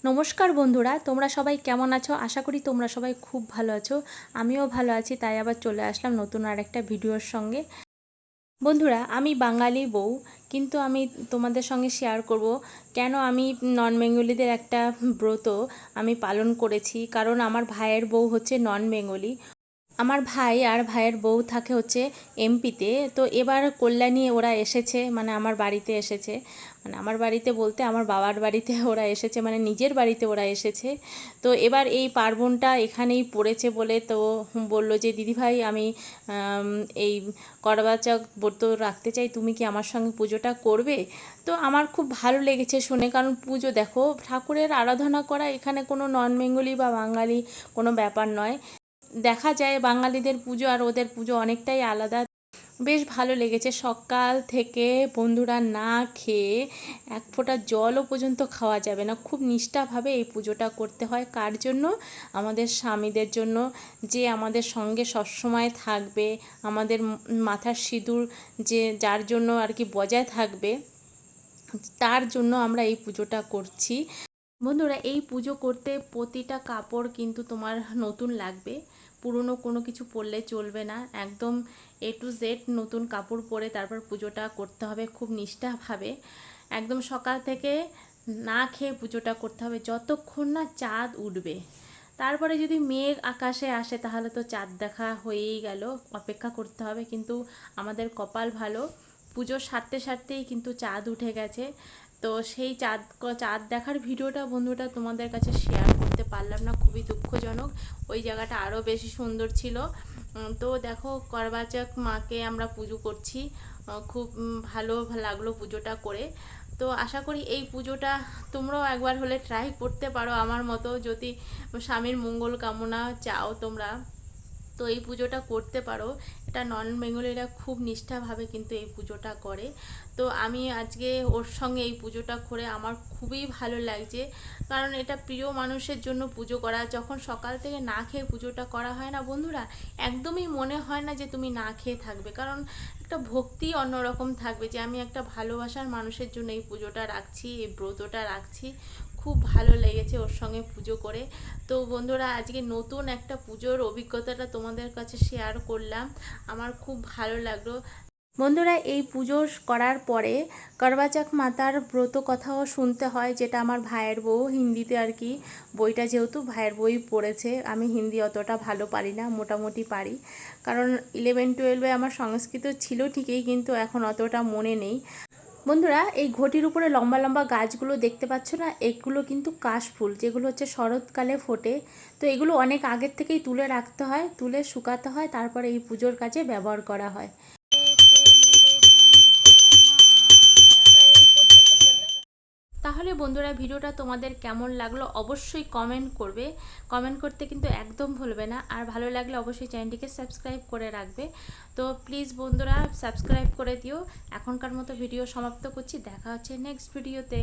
নমস্কার বন্ধুরা, তোমরা সবাই কেমন আছো? আশা করি তোমরা সবাই খুব ভালো আছো। আমিও ভালো আছি, তাই আবার চলে আসলাম নতুন আর একটা ভিডিওর সঙ্গে। বন্ধুরা, আমি বাঙালি বউ, কিন্তু আমি তোমাদের সঙ্গে শেয়ার করব কেন আমি নন বেঙ্গলিদের একটা ব্রত আমি পালন করেছি। কারণ আমার ভাইয়ের বউ হচ্ছে নন বেঙ্গলি। আমার ভাই আর ভাইয়ের বউ থাকে হচ্ছে এমপিতে। তো এবার কল্যাণী ওরা এসেছে, মানে আমার বাড়িতে এসেছে। মানে আমার বাড়িতে বলতে আমার বাবার বাড়িতে ওরা এসেছে, মানে নিজের বাড়িতে ওরা এসেছে। তো এবার এই পার্বণটা এখানেই পড়েছে বলে তো বলল যে দিদিভাই আমি এই করবা চৌথ ব্রত রাখতে চাই, তুমি কি আমার সঙ্গে পুজোটা করবে? তো আমার খুব ভালো লেগেছে শুনে, কারণ পুজো দেখো, ঠাকুরের আরাধনা করা এখানে কোনো নন বেঙ্গলি বা বাঙালি কোনো ব্যাপার নয়। দেখা যায় বাঙালিদের পুজো আর ওদের পুজো অনেকটাই আলাদা। বেশ ভালো লেগেছে। সকাল থেকে বন্ধুরা না খেয়ে এক ফোঁটা জলও পর্যন্ত খাওয়া যাবে না, খুব নিষ্ঠাভাবে এই পুজোটা করতে হয়। কার জন্য? আমাদের স্বামীদের জন্য, যে আমাদের সঙ্গে সবসময় থাকবে, আমাদের মাথার সিঁদুর যে যার জন্য আর কি বজায় থাকবে, তার জন্য আমরা এই পুজোটা করছি। বন্ধুরা, এই পুজো করতে প্রতিটা কাপড় কিন্তু তোমার নতুন লাগবে, পুরনো কোনো কিছু পরলে চলবে না। একদম A to Z নতুন কাপড় পরে তারপর পুজোটা করতে হবে খুব নিষ্ঠাভাবে। একদম সকাল থেকে না খেয়ে পুজোটা করতে হবে যতক্ষণ না চাঁদ উঠবে। তারপরে যদি মেঘ আকাশে আসে তাহলে তো চাঁদ দেখা হয়েই গেল, অপেক্ষা করতে হবে। কিন্তু আমাদের কপাল ভালো, পুজো সারতে সারতেই কিন্তু চাঁদ উঠে গেছে। তো সেই চাঁদ দেখার ভিডিওটা বন্ধুটা তোমাদের কাছে শেয়ার করতে পারলাম না, খুবই দুঃখজনক। ওই জায়গাটা আরও বেশি সুন্দর ছিল। তো দেখো, করবা চৌথ মাকে আমরা পুজো করছি, খুব ভালো লাগলো পুজোটা করে। তো আশা করি এই পুজোটা তোমরাও একবার হলে ট্রাই করতে পারো আমার মতো, যদি স্বামীর মঙ্গল কামনা চাও তোমরা, তো এই পুজোটা করতে পারো। এটা নন বেঙ্গলিরা খুব নিষ্ঠাভাবে কিন্তু এই পুজোটা করে। তো আমি আজকে ওর সঙ্গে এই পুজোটা করে আমার খুবই ভালো লাগছে, কারণ এটা প্রিয় মানুষের জন্য পুজো করা। যখন সকাল থেকে না খেয়ে পুজোটা করা হয় না বন্ধুরা, একদমই মনে হয় না যে তুমি না খেয়ে থাকবে, কারণ একটা ভক্তি অন্যরকম থাকবে যে আমি একটা ভালোবাসার মানুষের জন্য এই পুজোটা রাখছি, এই ব্রতটা রাখছি। খুব ভালো লেগেছে ওর সঙ্গে পুজো করে। তো বন্ধুরা, আজকে নতুন একটা পুজোর অভিজ্ঞতাটা তোমাদের কাছে শেয়ার করলাম, আমার খুব ভালো লাগলো। বন্ধুরা, এই পুজো করার পরে করবা চৌথ মাতার ব্রত কথাও শুনতে হয়, যেটা আমার ভাইয়ের বউ হিন্দিতে আর কি, বইটা যেহেতু ভাইয়ের বই পড়েছে, আমি হিন্দি অতটা ভালো পারি না, মোটামুটি পারি। কারণ 11-12-এ আমার সংস্কৃত ছিল ঠিকই, কিন্তু এখন অতটা মনে নেই। বন্ধুরা, এই ঘটির উপরে লম্বা লম্বা গাছগুলো দেখতে পাচ্ছ না, এগুলো কিন্তু কাশফুল, যেগুলো হচ্ছে শরৎকালে ফোটে। তো এগুলো অনেক আগের থেকেই তুলে রাখতে হয়, তুলে শুকাতে হয়, তারপরে এই পুজোর কাজে ব্যবহার করা হয়। তাহলে বন্ধুরা, ভিডিওটা তোমাদের কেমন লাগলো অবশ্যই কমেন্ট করবে। কমেন্ট করতে কিন্তু একদম ভুলবে না। আর ভালো লাগলে অবশ্যই চ্যানেলটিকে সাবস্ক্রাইব করে রাখবে। তো প্লিজ বন্ধুরা, সাবস্ক্রাইব করে দিও। এখনকার মতো ভিডিও সমাপ্ত করছি, দেখা হচ্ছে নেক্সট ভিডিওতে।